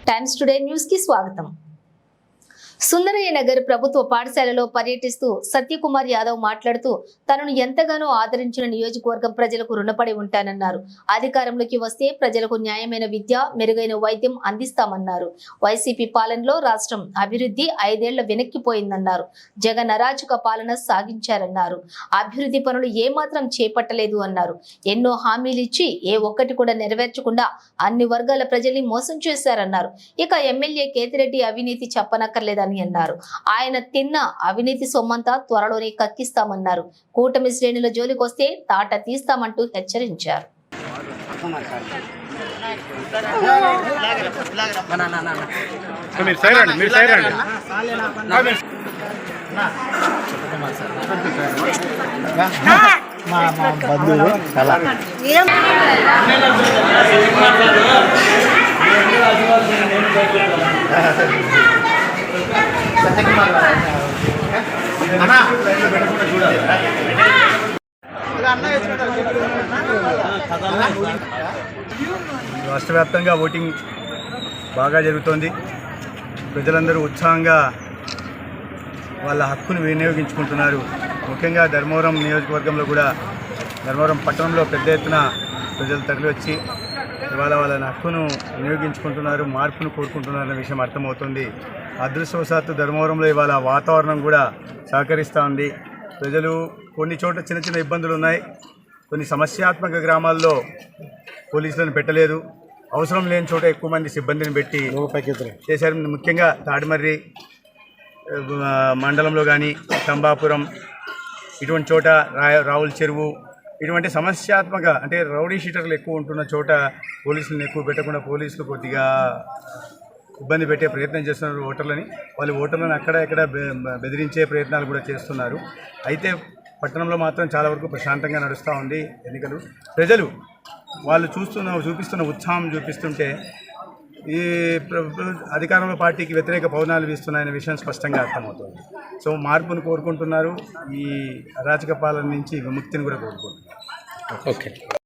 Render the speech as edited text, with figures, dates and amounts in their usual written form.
Times today news కి స్వాగతం. సుందరయ్య నగర్ ప్రభుత్వ పాఠశాలలో పర్యటిస్తూ సత్యకుమార్ యాదవ్ మాట్లాడుతూ తనను ఎంతగానో ఆదరించిన నియోజకవర్గం ప్రజలకు రుణపడి ఉంటానన్నారు. అధికారంలోకి వస్తే ప్రజలకు న్యాయమైన విద్య, మెరుగైన వైద్యం అందిస్తామన్నారు. వైసీపీ పాలనలో రాష్ట్రం అభివృద్ధి 5 ఏళ్ల వెనక్కిపోయిందన్నారు. జగన్ అరాచక పాలన సాగించారన్నారు. అభివృద్ధి పనులు ఏమాత్రం చేపట్టలేదు అన్నారు. ఎన్నో హామీలు ఇచ్చి ఏ ఒక్కటి కూడా నెరవేర్చకుండా అన్ని వర్గాల ప్రజల్ని మోసం చేశారన్నారు. ఇక ఎమ్మెల్యే కేతిరెడ్డి అవినీతి చెప్పనక్కర్లేదని అన్నారు. ఆయన తిన్న అవినీతి సొమ్మంతా త్వరలోనే కక్కిస్తామన్నారు. కూటమి శ్రేణుల జోలికొస్తే తాట తీస్తామంటూ హెచ్చరించారు. రాష్ట్ర వ్యాప్తంగా ఓటింగ్ బాగా జరుగుతోంది. ప్రజలందరూ ఉత్సాహంగా వాళ్ళ హక్కును వినియోగించుకుంటున్నారు. ముఖ్యంగా ధర్మవరం నియోజకవర్గంలో కూడా ధర్మవరం పట్టణంలో పెద్ద ఎత్తున ప్రజలు తరలి వచ్చి ఇవాళ వాళ్ళ హక్కును వినియోగించుకుంటున్నారు, మార్పును కోరుకుంటున్నారనే విషయం అర్థమవుతుంది. అదృష్టవశాత్తు ధర్మవరంలో ఇవాళ వాతావరణం కూడా సహకరిస్తూ ఉంది. ప్రజలు కొన్ని చోట్ల చిన్న చిన్న ఇబ్బందులు ఉన్నాయి. కొన్ని సమస్యాత్మక గ్రామాల్లో పోలీసులను పెట్టలేదు. అవసరం లేని చోట ఎక్కువ మంది సిబ్బందిని పెట్టి చేశారు. ముఖ్యంగా తాడిమర్రి మండలంలో కానీ తంబాపురం ఇటువంటి చోట రావుల చెరువు ఇటువంటి సమస్యాత్మక అంటే రౌడీ షీటర్లు ఎక్కువ ఉంటున్న చోట పోలీసులను ఎక్కువ పెట్టకుండా పోలీసులు కొద్దిగా ఇబ్బంది పెట్టే ప్రయత్నం చేస్తున్నారు ఓటర్లని. వాళ్ళు ఓటర్లను అక్కడ ఇక్కడ బెదిరించే ప్రయత్నాలు కూడా చేస్తున్నారు. అయితే పట్టణంలో మాత్రం చాలా వరకు ప్రశాంతంగా నడుస్తూ ఉంది ఎన్నికలు. ప్రజలు వాళ్ళు చూపిస్తున్న ఉత్సాహం చూపిస్తుంటే ఈ అధికారంలో పార్టీకి వ్యతిరేక పవనాలు వీస్తున్నాయనే విషయం స్పష్టంగా అర్థమవుతుంది. సో మార్పును కోరుకుంటున్నారు. ఈ అరాచక పాలన నుంచి విముక్తిని కూడా కోరుకుంటున్నారు. ఓకే.